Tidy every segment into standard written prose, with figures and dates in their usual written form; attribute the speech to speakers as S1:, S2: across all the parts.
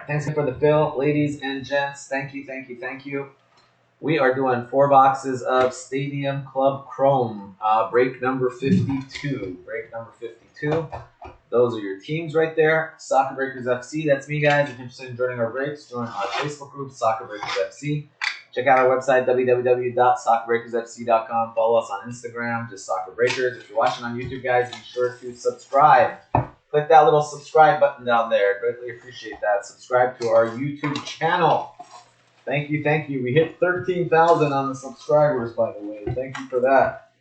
S1: thanks for the fill, ladies and gents. Thank you, thank you, thank you. We are doing 4 boxes of Stadium Club Chrome, break number 52. Break number 52. Those are your teams right there. Soccer Breakers FC, that's me, guys. If you're interested in joining our breaks, join our Facebook group, Soccer Breakers FC. Check out our website, www.soccerbreakersfc.com. Follow us on Instagram, just Soccer Breakers. If you're watching on YouTube, guys, be sure to subscribe. Click that little subscribe button down there. Greatly appreciate that. Subscribe to our YouTube channel. Thank you, thank you. We hit 13,000 on the subscribers, by the way. Thank you for that.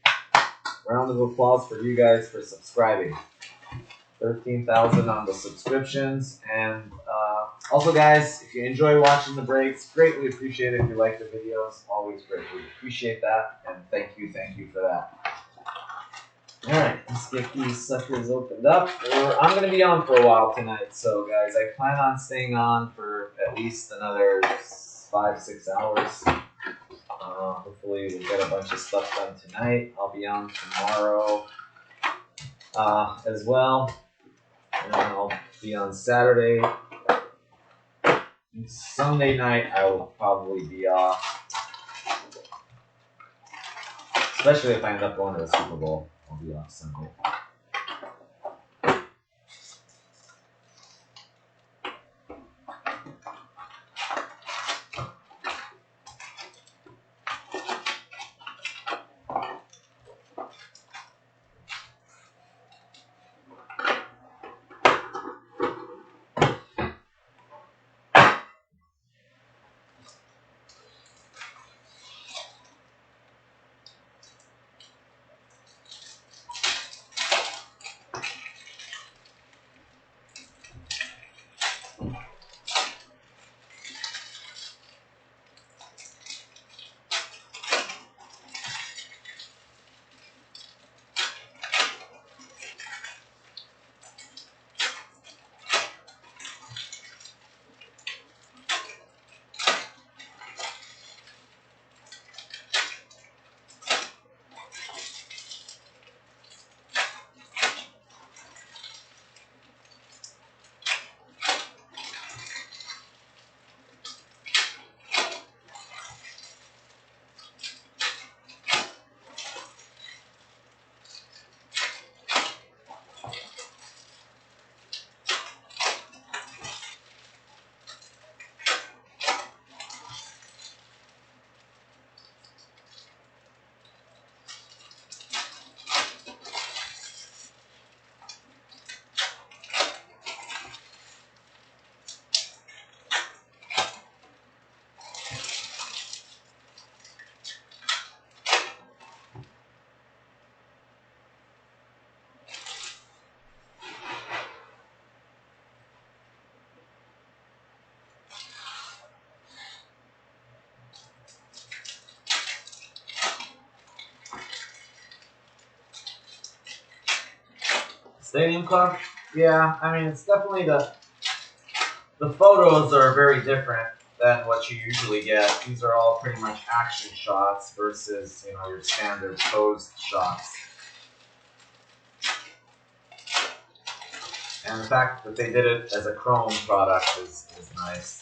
S1: Round of applause for you guys for subscribing. 13,000 on the subscriptions. And also, guys, if you enjoy watching the breaks, greatly appreciate it. If you like the videos, always greatly appreciate that. And thank you for that. All right, let's get these suckers opened up. I'm going to be on for a while tonight. So, guys, I plan on staying on for at least another 5-6 hours. Hopefully, we'll get a bunch of stuff done tonight. I'll be on tomorrow as well. And I'll be on Saturday. And Sunday night, I will probably be off. Especially if I end up going to the Super Bowl. I'll be off Sunday. Stadium Club? Yeah, I mean, it's definitely the photos are very different than what you usually get. These are all pretty much action shots versus, you know, your standard posed shots. And the fact that they did it as a chrome product is nice.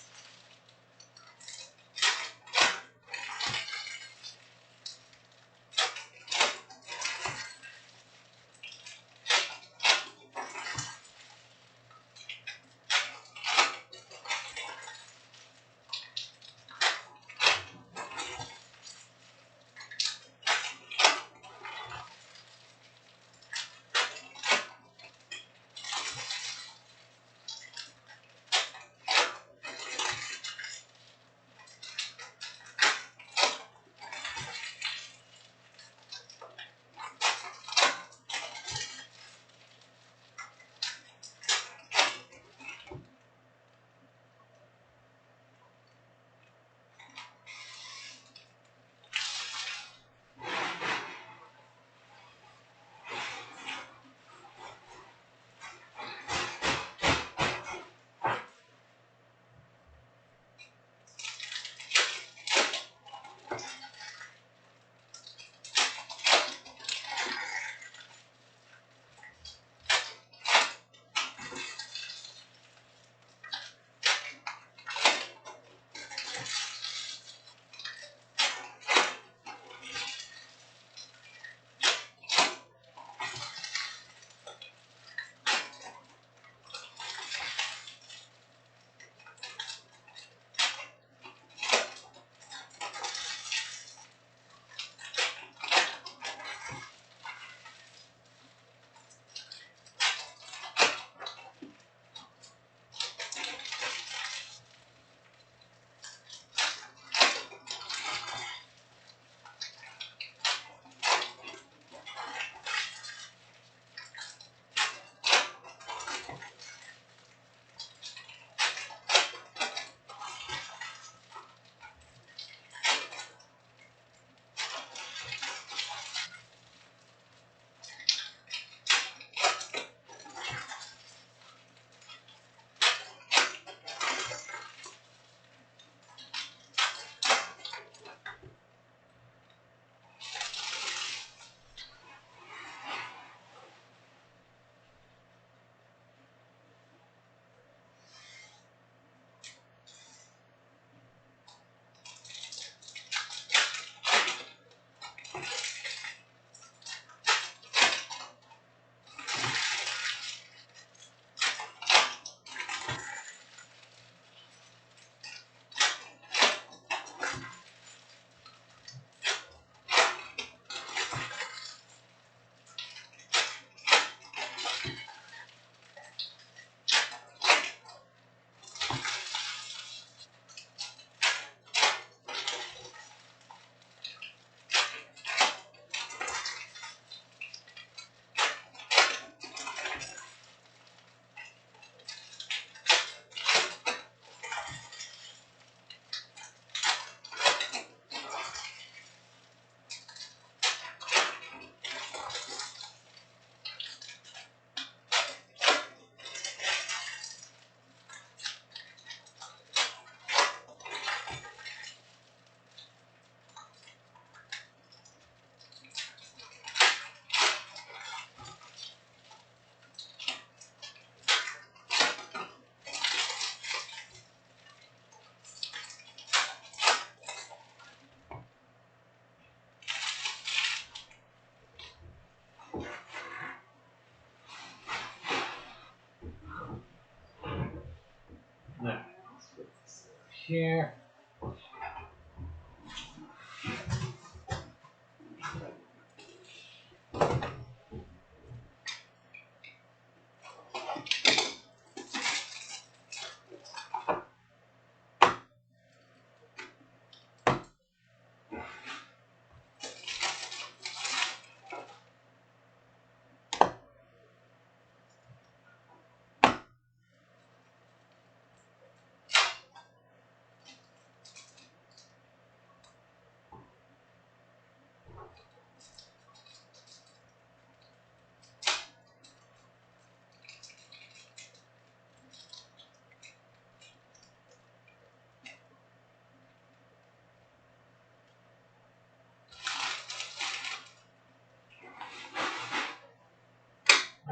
S1: here.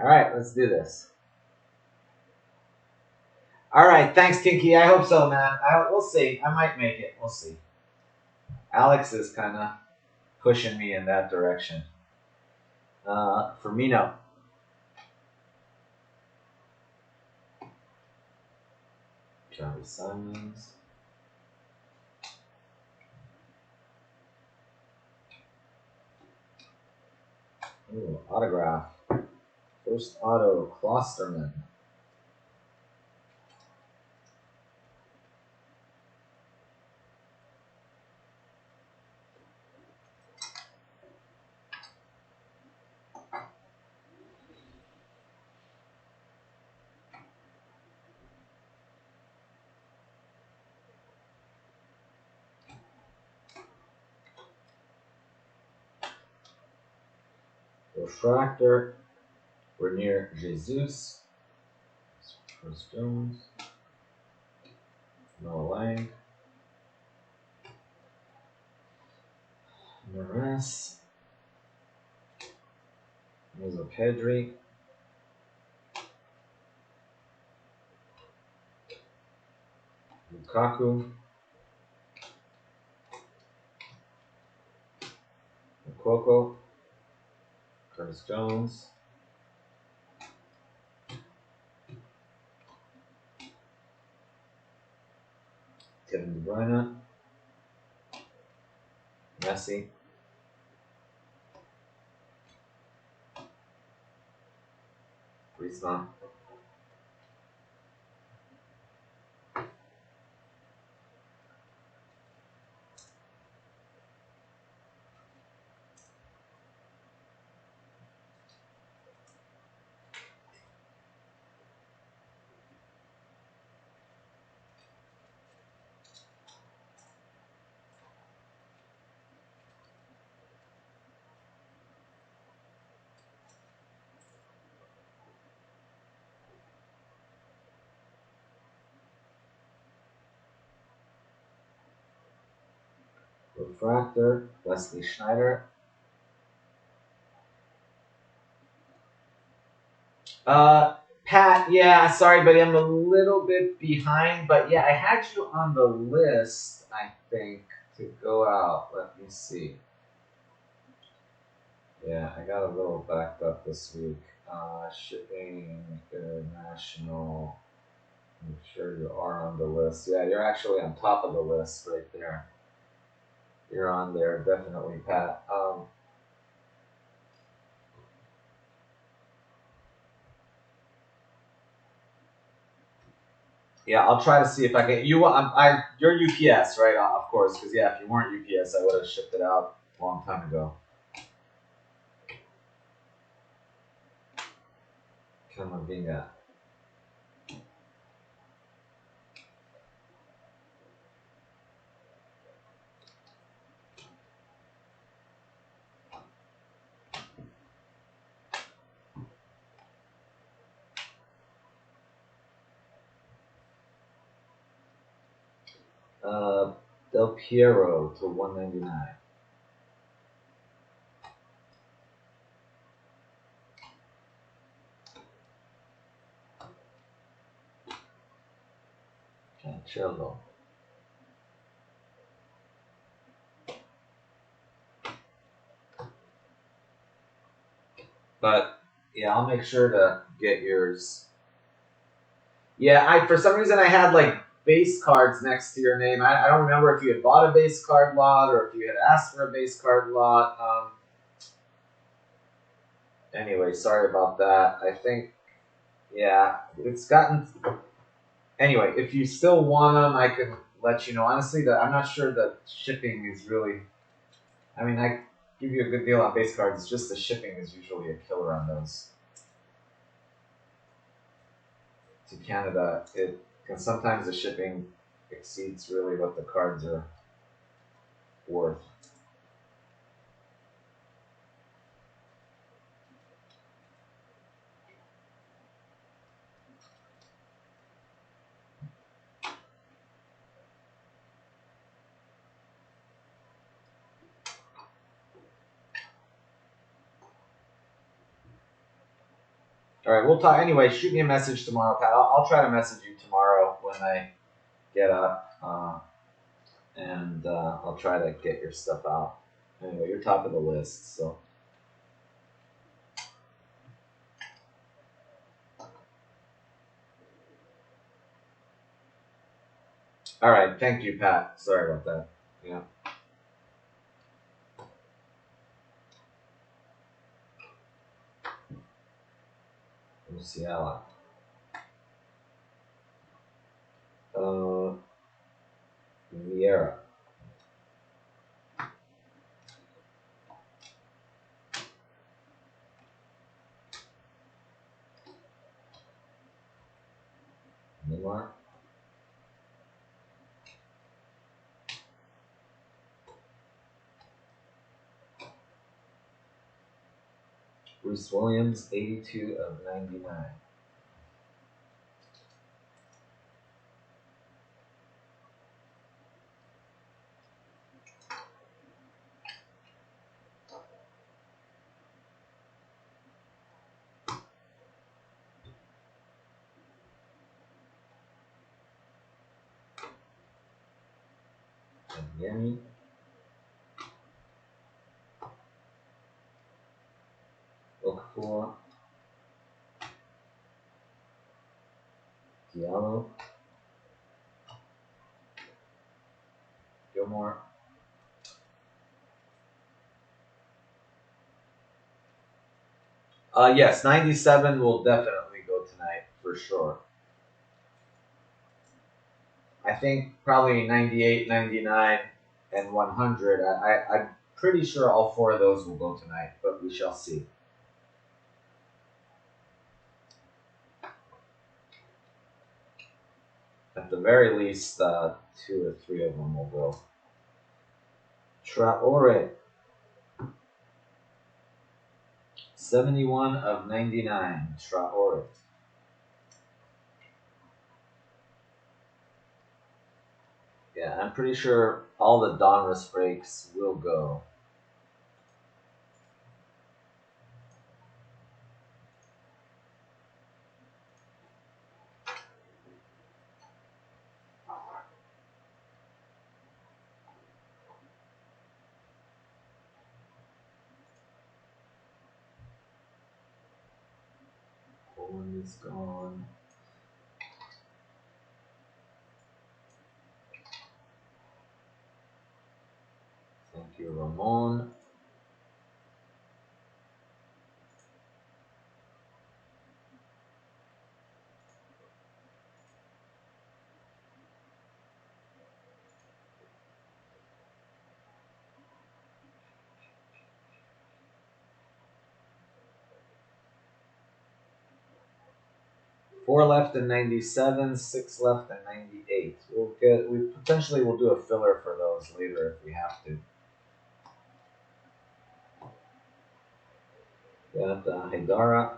S1: All right, let's do this. All right, thanks, Tinky. I hope so, man. We'll see. I might make it. We'll see. Alex is kind of pushing me in that direction. Firmino. Charlie Simons. Ooh, autograph. First auto, Klosterman. Refractor, Renier Jesus, Chris Jones, Noah Lang, Mares, Musa Pedri, Lukaku, Mokoko, Curtis Jones, Kevin De Bruyne, Messi, Griezmann, Refractor, Wesley Schneider. Pat, yeah, sorry, buddy, I'm a little bit behind, but yeah, I had you on the list, I think, to go out. Let me see. Yeah, I got a little backed up this week. Shipping international. I'm sure you are on the list. Yeah, you're actually on top of the list right there. You're on there, definitely, Pat. Yeah, I'll try to see if I can. You're UPS, right? Of course, because yeah, if you weren't UPS, I would have shipped it out a long time ago. Camavinga. Del Piero to 199. Cancelo. But yeah, I'll make sure to get yours. Yeah, for some reason I had like base cards next to your name. I don't remember if you had bought a base card lot or if you had asked for a base card lot. Anyway, sorry about that. I think, yeah, it's gotten. Anyway, if you still want them, I can let you know. Honestly, that I'm not sure that shipping is really. I mean, I give you a good deal on base cards. It's just the shipping is usually a killer on those. To Canada, it can sometimes the shipping exceeds really what the cards are worth. All right, we'll talk anyway. Shoot me a message tomorrow, Pat. I'll try to message you tomorrow when I get up, and I'll try to get your stuff out. Anyway, you're top of the list, so. All right, thank you, Pat. Sorry about that. Yeah. Musiala. Vieira. Neymar. Bruce Williams, 82 of 99. Yemi. Okafor. Diallo. Gilmore. Yes, 97 will definitely go tonight for sure. I think probably 98, 99, and 100. I'm pretty sure all four of those will go tonight, but we shall see. At the very least, 2 or 3 of them will go. Traore. 71 of 99. Traore. Yeah, I'm pretty sure all the Donruss breaks will go. One is gone. Thank you, Ramon. Four left in 97, 6 left in 98. We potentially will do a filler for those later if we have to. Got Haidara,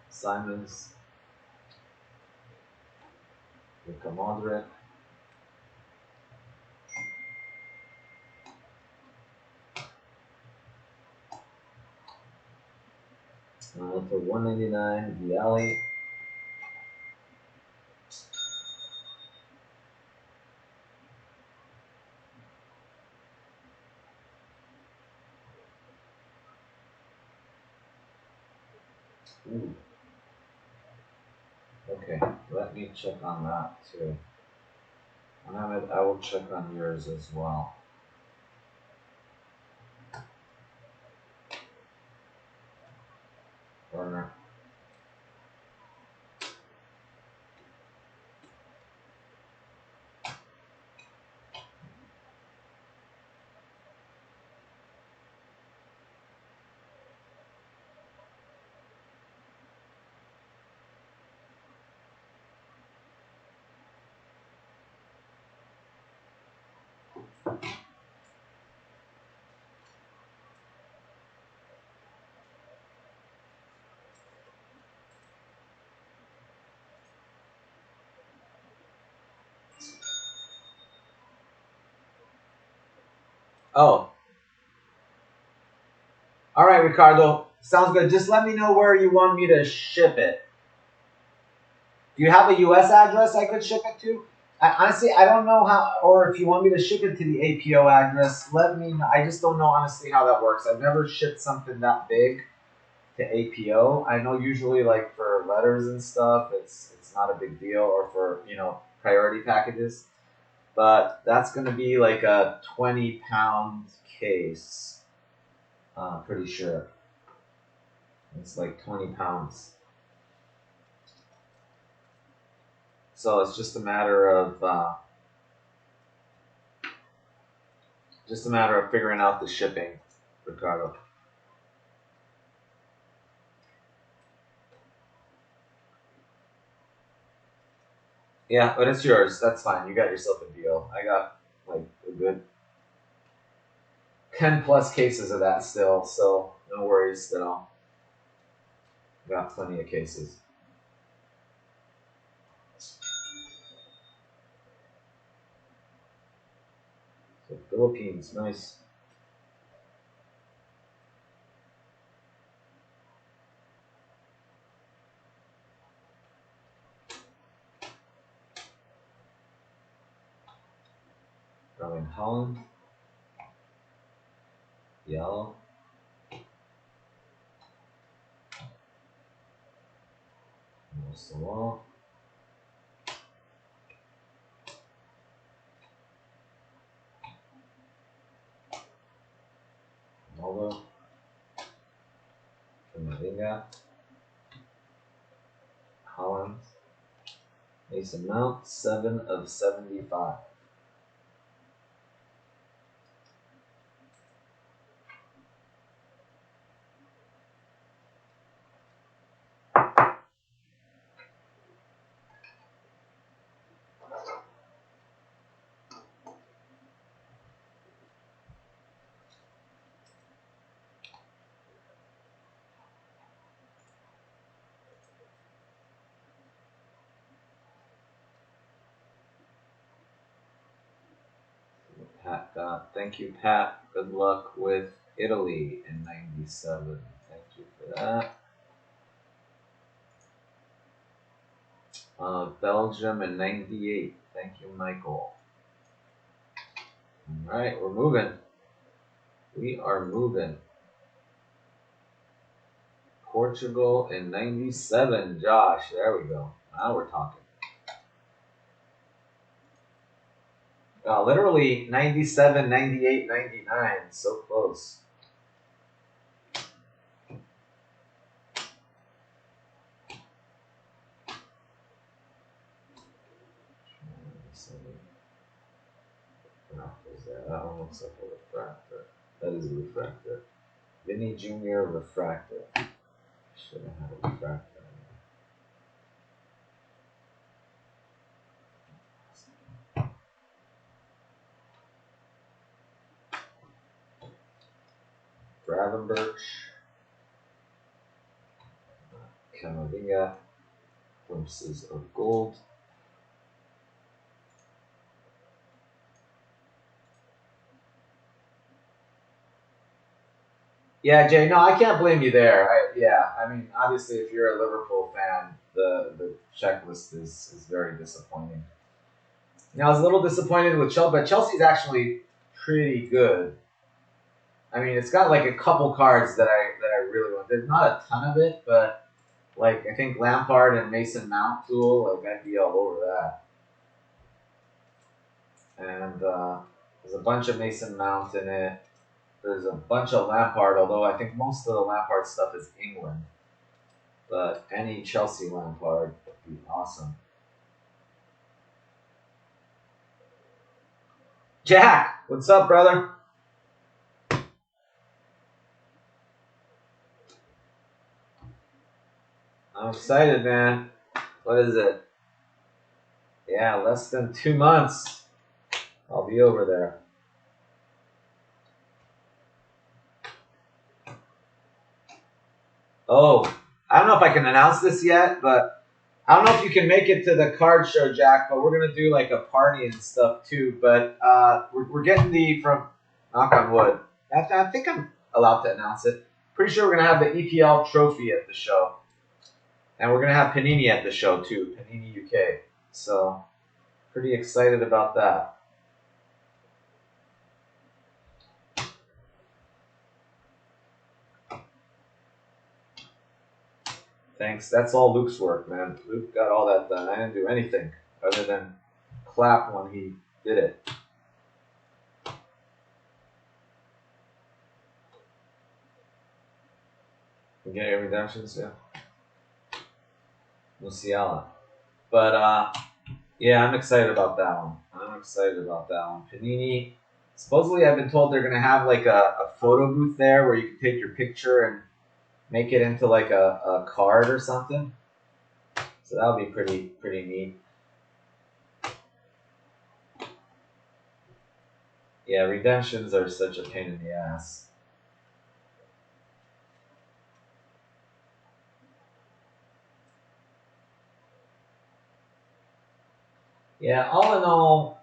S1: Simons, Luka Modric, for 199, Viali. Ooh. Okay. Okay, let me check on that too. Mohammed, I will check on yours as well. Burner. Oh, all right, Ricardo. Sounds good. Just let me know where you want me to ship it. Do you have a U.S. address I could ship it to? Honestly, I don't know how, or if you want me to ship it to the APO address, let me know. I just don't know honestly how that works. I've never shipped something that big to APO. I know usually like for letters and stuff, it's not a big deal, or for priority packages. But that's gonna be like a 20-pound case. Pretty sure it's like 20 pounds. So it's just a matter of figuring out the shipping, Ricardo. Yeah, but it's yours. That's fine. You got yourself a deal. I got like a good 10 plus cases of that still, so no worries at all. Got plenty of cases. So Philippines, nice. Erling Holland. Yellow. Salah. Ronaldo. Camavinga. Holland. Mason Mount, 7 of 75. Pat got. Thank you, Pat. Good luck with Italy in 97. Thank you for that. Belgium in 98. Thank you, Michael. All right, we're moving. We are moving. Portugal in 97. Josh, there we go. Now we're talking. Literally 97, 98, 99. So close. That one looks like a refractor. That is a refractor. Vinny Jr. refractor. Should have had a refractor. Gravenberch. Camavinga. Glimpses of gold. Yeah, Jay. No, I can't blame you there. I mean, obviously, if you're a Liverpool fan, the checklist is very disappointing. Now, I was a little disappointed with Chelsea, but Chelsea's actually pretty good. I mean, it's got like a couple cards that I really want. There's not a ton of it, but Like, I think Lampard and Mason Mount duel, like, I'd be all over that. And there's a bunch of Mason Mount in it. There's a bunch of Lampard, although I think most of the Lampard stuff is England. But any Chelsea Lampard would be awesome. Jack, what's up, brother? I'm excited, man. What is it? Yeah, less than 2 months. I'll be over there. Oh, I don't know if I can announce this yet, but I don't know if you can make it to the card show, Jack, but we're going to do like a party and stuff too. But we're getting from knock on wood, I think I'm allowed to announce it. Pretty sure we're going to have the EPL trophy at the show. And we're going to have Panini at the show too, Panini UK. So, pretty excited about that. Thanks. That's all Luke's work, man. Luke got all that done. I didn't do anything other than clap when he did it. You get your redemptions, yeah. Musiala. But yeah, I'm excited about that one. Panini. Supposedly, I've been told they're gonna have like a photo booth there where you can take your picture and make it into like a card or something. So that'll be pretty neat. Yeah, redemptions are such a pain in the ass. Yeah, all in all,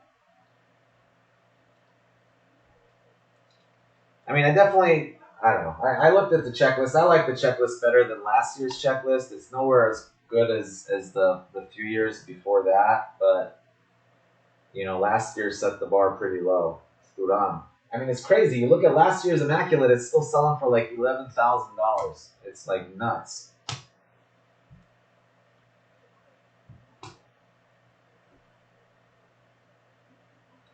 S1: I mean, I don't know. I looked at the checklist. I like the checklist better than last year's checklist. It's nowhere as good as the few years before that, but, you know, last year set the bar pretty low. Thuram. I mean, it's crazy. You look at last year's Immaculate, it's still selling for like $11,000. It's like nuts.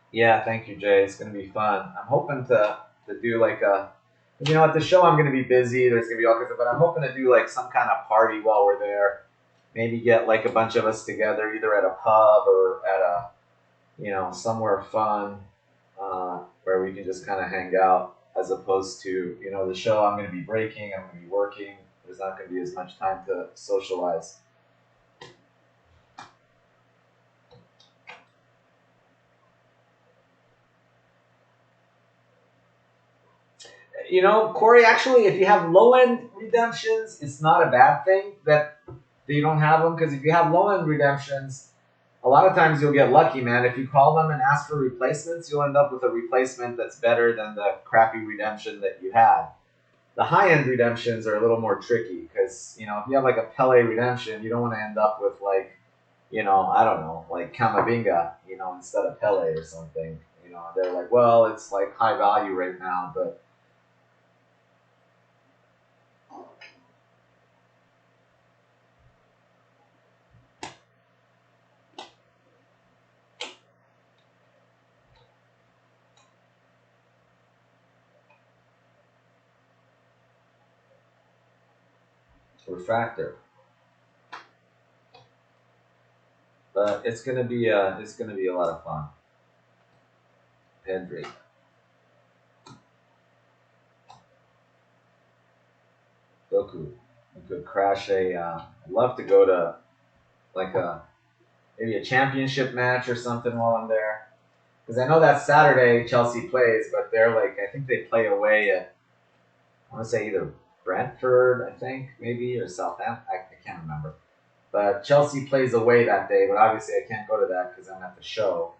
S1: Yeah, thank you, Jay. It's going to be fun. I'm hoping to do like at the show I'm going to be busy. There's going to be all kinds of, but I'm hoping to do like some kind of party while we're there. Maybe get like a bunch of us together, either at a pub or at somewhere fun where we can just kind of hang out, as opposed to, the show I'm going to be breaking, I'm going to be working. There's not going to be as much time to socialize. Corey, actually, if you have low-end redemptions, it's not a bad thing that you don't have them, because if you have low-end redemptions, a lot of times you'll get lucky, man. If you call them and ask for replacements, you'll end up with a replacement that's better than the crappy redemption that you had. The high-end redemptions are a little more tricky because, if you have like a Pele redemption, you don't want to end up with like, I don't know, like Kamavinga, instead of Pele or something. They're like, well, it's like high value right now, but refractor. But it's gonna be a lot of fun. Pedri. Goku. We could crash I'd love to go to like maybe a championship match or something while I'm there. Because I know that Saturday Chelsea plays, but they're like, I think they play away at, I want to say either Brentford, I think, maybe, or Southampton. I can't remember. But Chelsea plays away that day, but obviously I can't go to that because I'm at the show.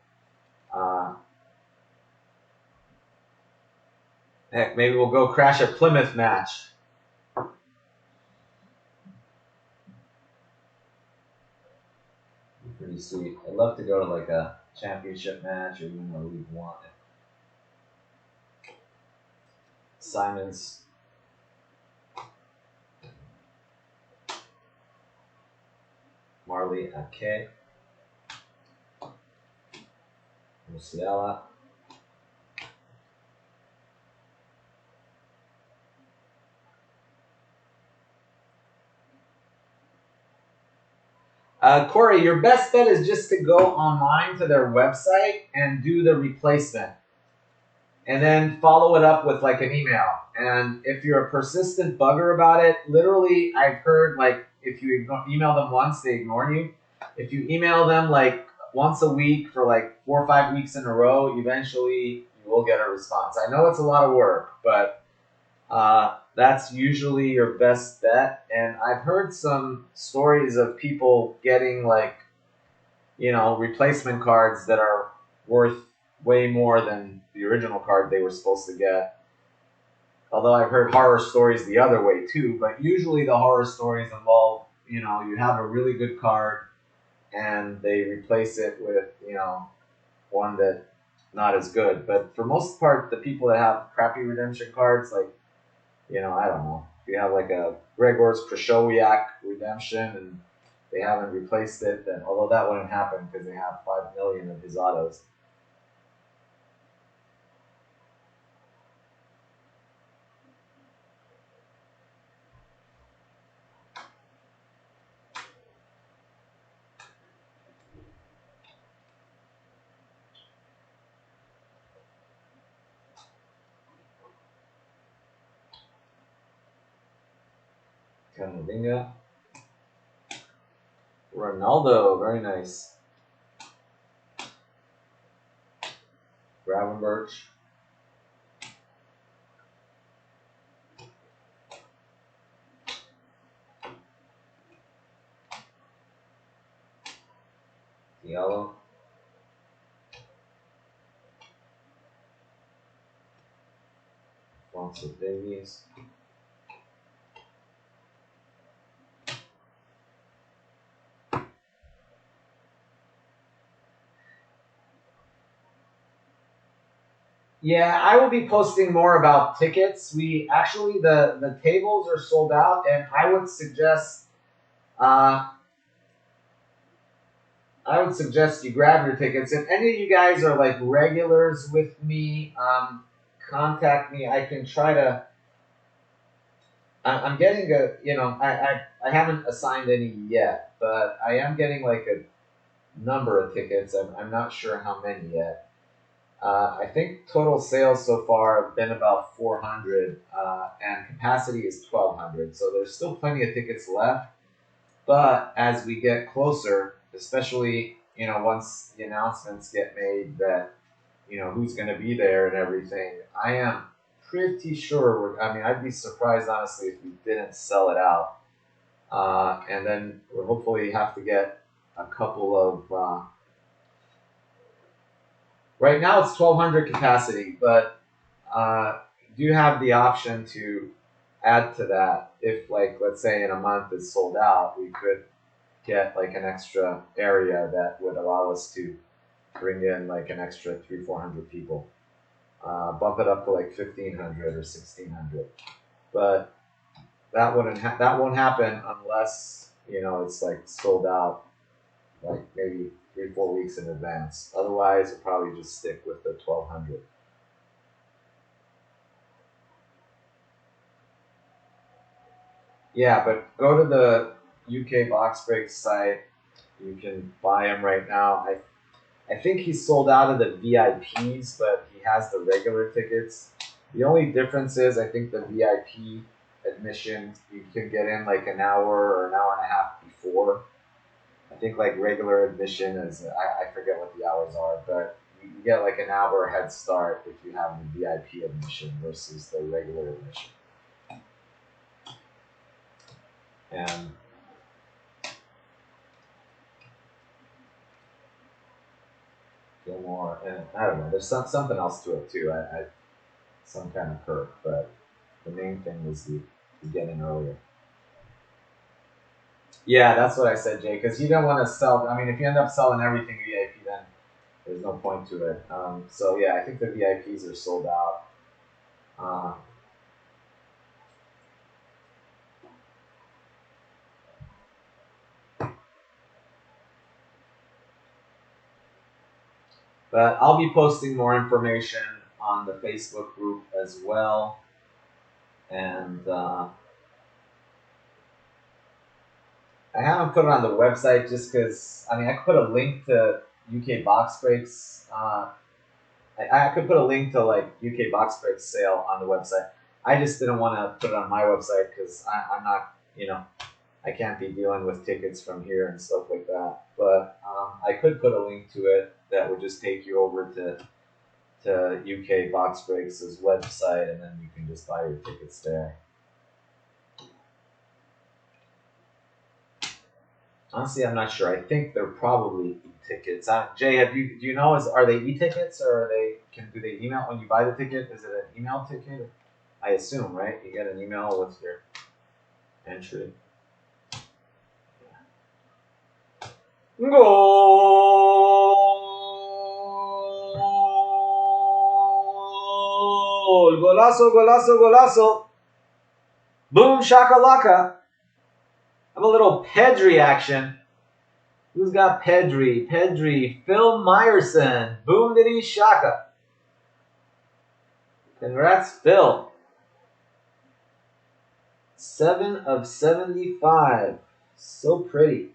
S1: Heck, maybe we'll go crash a Plymouth match. Pretty sweet. I'd love to go to like a championship match or even a League One. Simon's. Marley Ake, Musiala. Corey, your best bet is just to go online to their website and do the replacement. And then follow it up with like an email. And if you're a persistent bugger about it, literally, I've heard like if you email them once, they ignore you. If you email them like once a week for like 4 or 5 weeks in a row, eventually you will get a response. I know it's a lot of work, but that's usually your best bet. And I've heard some stories of people getting like, replacement cards that are worth way more than the original card they were supposed to get. Although I've heard horror stories the other way too, but usually the horror stories involve, you have a really good card and they replace it with, one that not as good. But for most part, the people that have crappy redemption cards, like, I don't know, if you have like a Gregor's Krychowiak redemption and they haven't replaced it, then although that wouldn't happen because they have 5 million of his autos. Camavinga. Ronaldo, very nice. Gravenberch. Diallo. Alfonso Davies. Yeah, I will be posting more about tickets. We actually the tables are sold out, and uh, I would suggest you grab your tickets. If any of you guys are like regulars with me, contact me. I can try to. I'm getting I haven't assigned any yet, but I am getting like a number of tickets. I'm not sure how many yet. I think total sales so far have been about 400, and capacity is 1,200. So there's still plenty of tickets left. But as we get closer, especially once the announcements get made that who's going to be there and everything, I am pretty sure. I'd be surprised honestly if we didn't sell it out. And then we'll hopefully have to get a couple of. Right now it's 1,200 capacity, but do have the option to add to that. If like let's say in a month it's sold out, we could get like an extra area that would allow us to bring in like an extra 300-400 people. Bump it up to like 1,500 or 1,600, but that won't happen unless it's like sold out like maybe 3-4 weeks in advance. Otherwise, we'll probably just stick with the 1,200. Yeah, but go to the UK Box Break site. You can buy them right now. I think he's sold out of the VIPs, but he has the regular tickets. The only difference is I think the VIP admission you can get in like an hour or an hour and a half before. I think like regular admission is I forget what the hours are, but you get like an hour head start if you have the VIP admission versus the regular admission. And Gilmore, and I don't know. There's something else to it too. Some kind of perk, but the main thing was the get in earlier. Yeah, that's what I said, Jay. Because you don't want to sell. If you end up selling everything VIP, then there's no point to it. So yeah, I think the VIPs are sold out. But I'll be posting more information on the Facebook group as well. And I haven't put it on the website just because, I mean, I could put a link to UK Box Breaks. I could put a link to like UK Box Breaks sale on the website. I just didn't want to put it on my website because I'm not, I can't be dealing with tickets from here and stuff like that. But I could put a link to it that would just take you over to UK Box Breaks' website, and then you can just buy your tickets there. Honestly, I'm not sure. I think they're probably e-tickets. Jay, do you know? Are they e-tickets or do they email when you buy the ticket? Is it an email ticket? I assume, right? You get an email with your entry. Goal! Golazo! Golazo! Golazo! Boom! Shakalaka! Have a little Pedri action. Who's got Pedri? Pedri, Phil Meyerson. Boom diddy shaka. Congrats, Phil. 7 of 75. So pretty.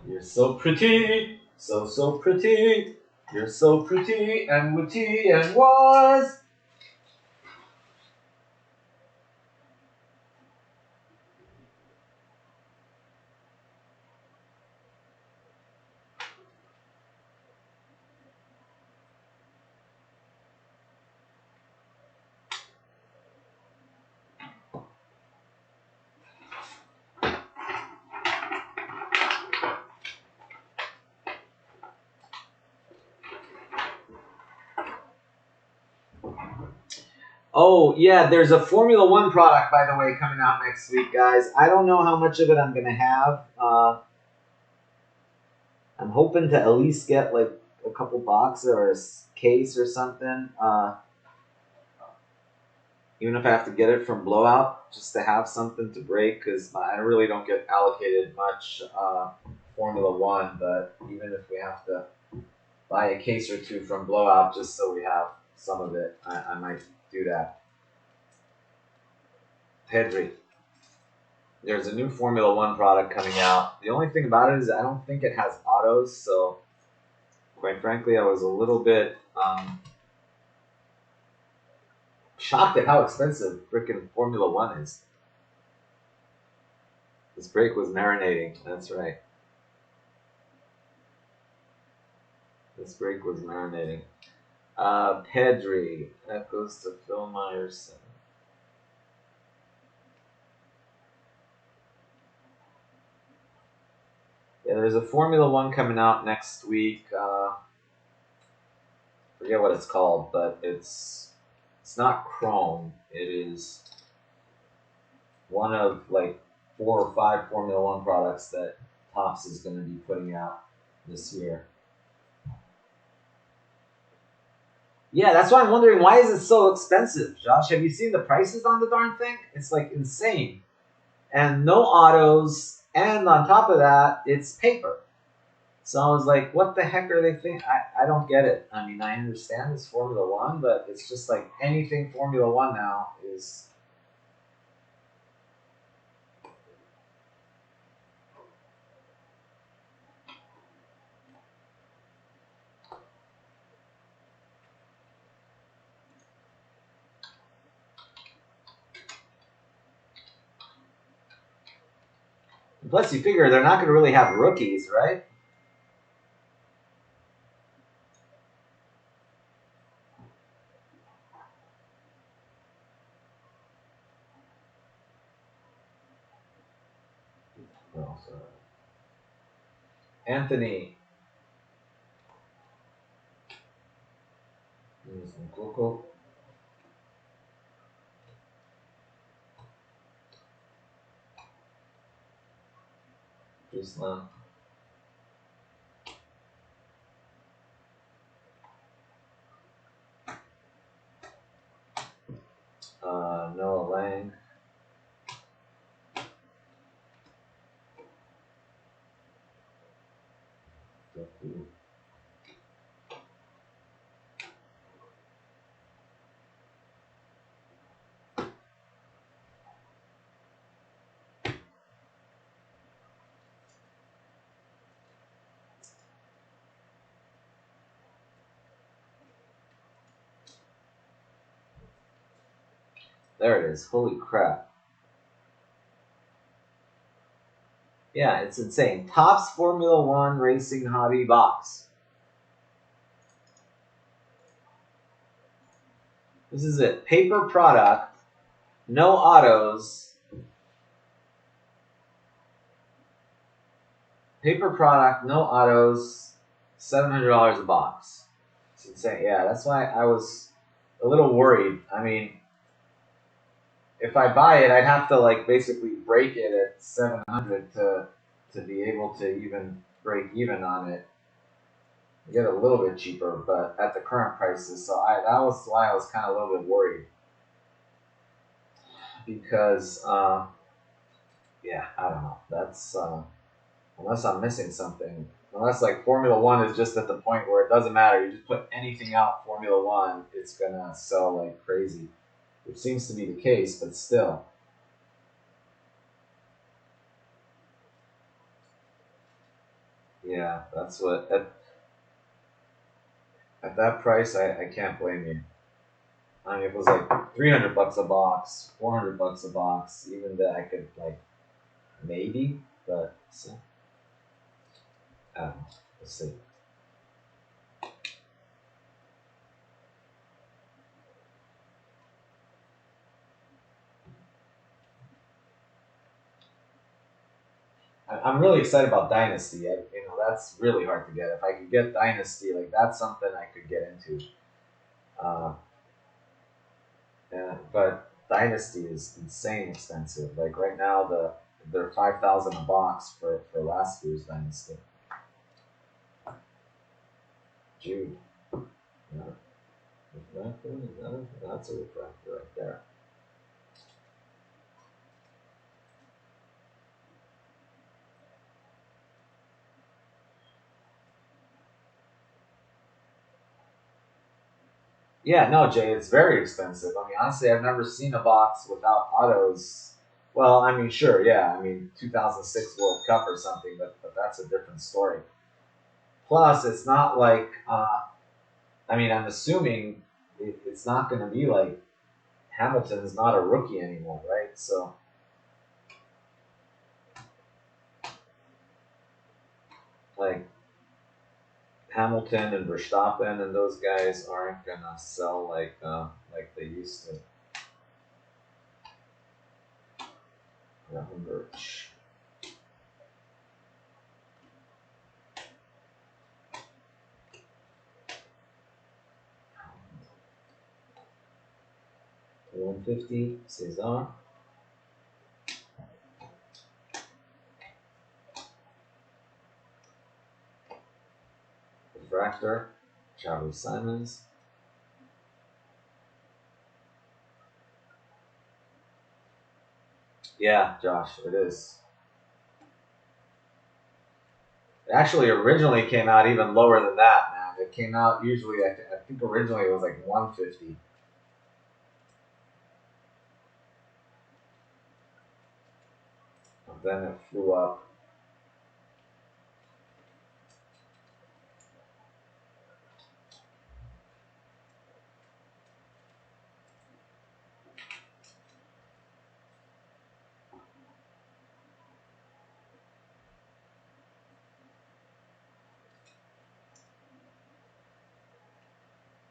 S1: You're so pretty. So pretty. You're so pretty and witty and wise. Oh, yeah, there's a Formula One product, by the way, coming out next week, guys. I don't know how much of it I'm going to have. I'm hoping to at least get like a couple boxes or a case or something. Even if I have to get it from Blowout, just to have something to break, because I really don't get allocated much Formula One. But even if we have to buy a case or two from Blowout, just so we have some of it, I might do that. Pedri. There's a new Formula One product coming out. The only thing about it is I don't think it has autos, so quite frankly, I was a little bit shocked at how expensive freaking Formula One is. This brake was marinating. That's right. This brake was marinating. Pedri. That goes to Phil Meyerson. Yeah, there's a Formula One coming out next week. Forget what it's called, but it's not Chrome. It is one of like 4 or 5 Formula One products that Topps is going to be putting out this year. Yeah, that's why I'm wondering, why is it so expensive, Josh? Have you seen the prices on the darn thing? It's like insane. And no autos, and on top of that, it's paper. So I was like, what the heck are they thinking? I don't get it. I mean, I understand it's Formula One, but it's just like anything Formula One now is... Plus, you figure they're not going to really have rookies, right? Oh, sorry. Anthony. Coco. Islam. Noah Lang. There it is. Holy crap. Yeah, it's insane. Topps Formula One Racing Hobby Box. This is it. Paper product. No autos. Paper product, no autos. $700 a box. It's insane. Yeah, that's why I was a little worried. I mean, if I buy it, I'd have to like basically break it at 700 to be able to even break even on it. Get a little bit cheaper, but at the current prices, so that was why I was kind of a little bit worried because yeah, I don't know. That's unless I'm missing something. Unless like Formula One is just at the point where it doesn't matter. You just put anything out Formula One, it's gonna sell like crazy, which seems to be the case, but still. Yeah, that's what at that price I can't blame you. I mean, if it was like 300 bucks a box, 400 bucks a box, even that I could like maybe, but so, I don't know. Let's see. I'm really excited about Dynasty. That's really hard to get. If I could get Dynasty, like that's something I could get into. Uh, but Dynasty is insane expensive. Like right now, they're 5,000 a box for last year's Dynasty. Jude, yeah. Refractor? That's a refractor right there. Yeah, no, Jay, it's very expensive. I mean, honestly, I've never seen a box without autos. Well, I mean, sure, yeah. I mean, 2006 World Cup or something, but that's a different story. Plus, it's not like, I mean, I'm assuming it's not going to be like Hamilton's not a rookie anymore, right? So, like, Hamilton and Verstappen and those guys aren't going to sell like they used to. Remember. 150, Cesar. Refractor, Charlie Simons. Yeah, Josh, it is. It actually originally came out even lower than that, man. It came out usually, I think originally it was like 150. But then it flew up.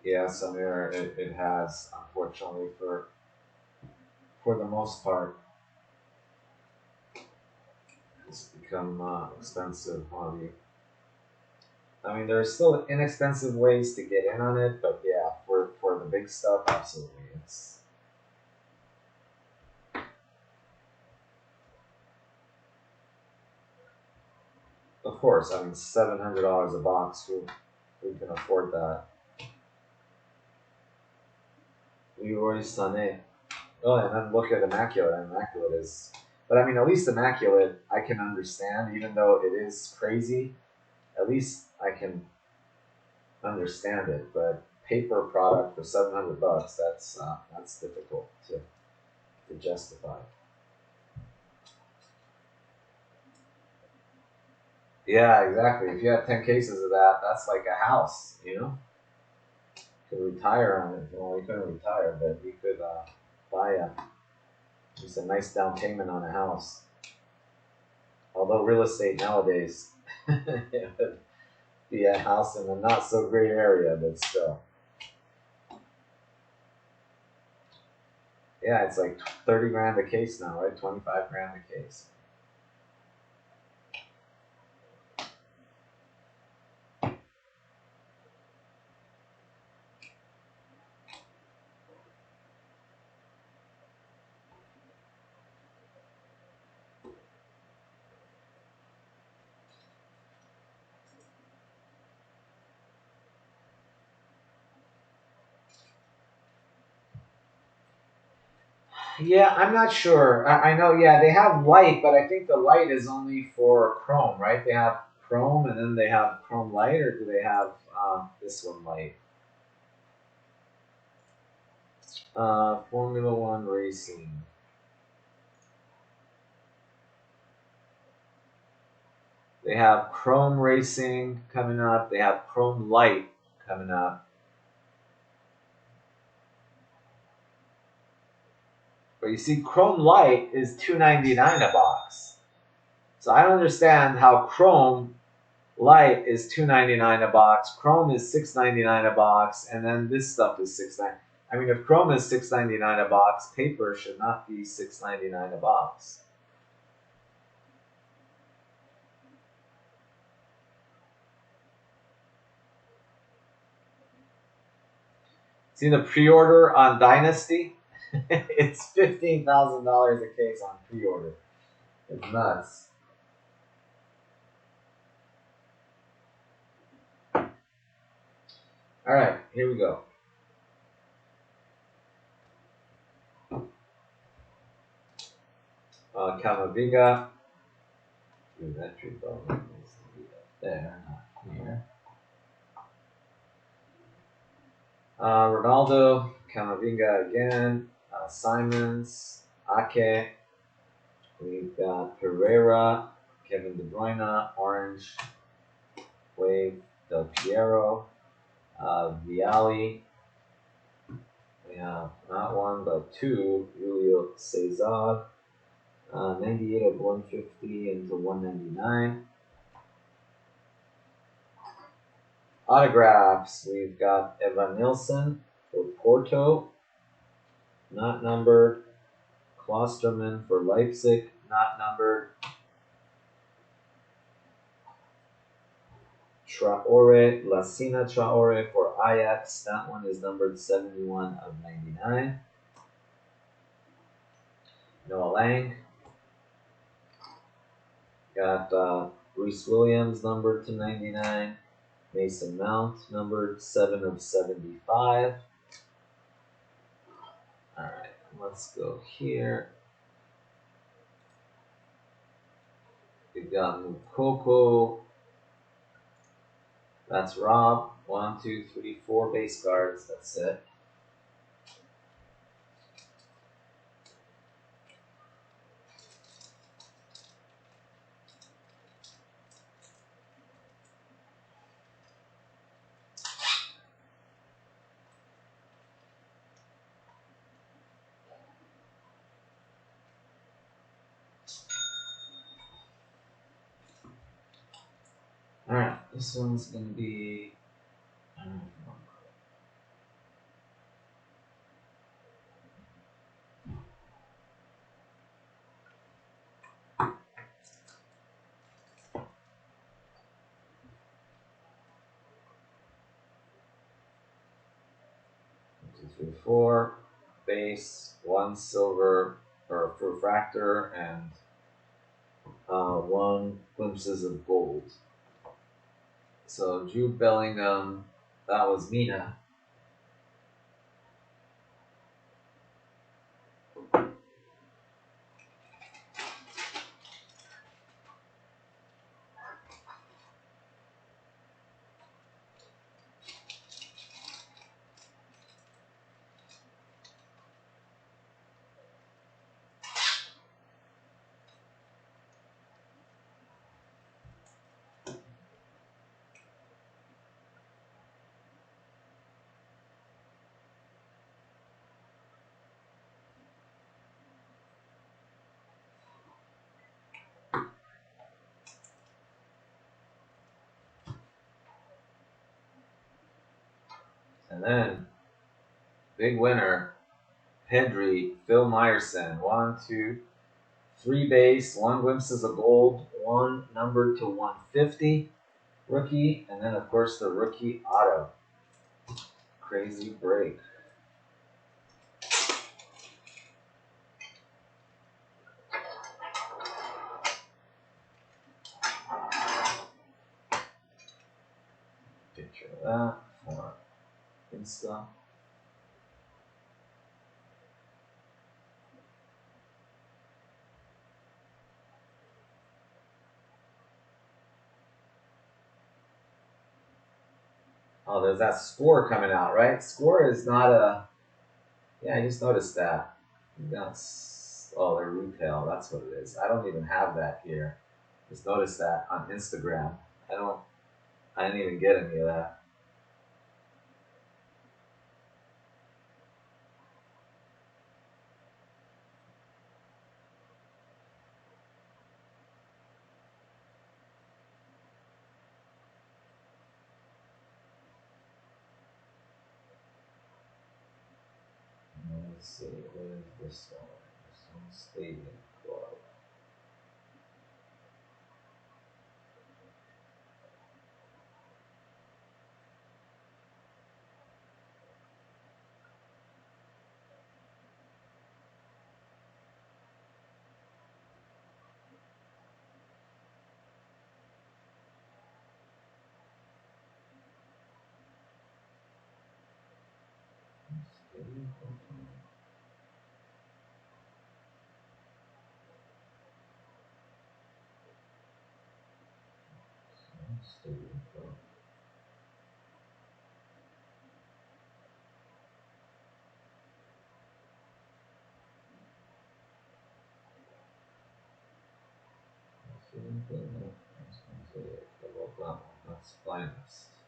S1: Yeah, Samir, it has, unfortunately, for the most part, it's become expensive hobby. I mean, there's still inexpensive ways to get in on it, but yeah, for the big stuff, absolutely, it's of course. I mean, $700 a box. Who can afford that? Leroy Sané. Oh, and then look at Immaculate. Immaculate is, but I mean, at least Immaculate I can understand, even though it is crazy. At least I can understand it. But paper product for $700, that's difficult to justify. Yeah, exactly. If you have 10 cases of that, that's like a house, you know? You could retire on it. Well, you couldn't retire, but you could buy just a nice down payment on a house. Although real estate nowadays, it would be a house in a not so great area, but still. Yeah, it's like 30 grand a case now, right? 25 grand a case. Yeah, I'm not sure. I know, yeah, they have light, but I think the light is only for chrome, right? They have chrome and then they have chrome light, or do they have this one light? Formula One racing. They have chrome racing coming up. They have chrome light coming up. But you see, chrome light is $2.99 a box. So I don't understand how chrome light is $2.99 a box. Chrome is $6.99 a box, and then this stuff is $6.99. I mean, if chrome is $6.99 a box, paper should not be $6.99 a box. See the pre-order on Dynasty? It's $15,000 a case on pre-order. It's nuts. All right, here we go. Camavinga. Dude, that tree ball needs to be up there, not here. Ronaldo, Camavinga again, Simons, Ake. We've got Pereira, Kevin De Bruyne, Orange, Wave, Del Piero, Viali. We have not one but two, Julio Cesar, 98 of 150 into 199. Autographs, we've got Evan Nilsson for Porto, not numbered. Klosterman for Leipzig, not numbered. Traore, Lassina Traore for Ajax, that one is numbered 71 of 99. Noah Lang. Got Bruce Williams numbered to 99. Mason Mount numbered 7 of 75. Alright, let's go here. We've got Mukoko. That's Rob. 1, 2, 3, 4 base cards. That's it. Alright, this one's going to be... 2, 3, 4, base, 1 silver or refractor, and 1 glimpses of gold. So Jude Bellingham, that was Mina. And then, big winner, Pedri, Phil Meyerson. 1, 2, 3 base, 1 glimpses of gold, 1 numbered to 150 rookie, and then of course the rookie auto. Crazy break. Picture of that for Insta. Oh, there's that score coming out, right? Score is not a. Yeah, I just noticed that. That's they're retail. That's what it is. I don't even have that here. Just noticed that on Instagram. I don't. I didn't even get any of that. Let's see. What is this one? This one's Stadium Club. Stadium Club. Stadium Club. Stadium Club. No, that's it. That's finest.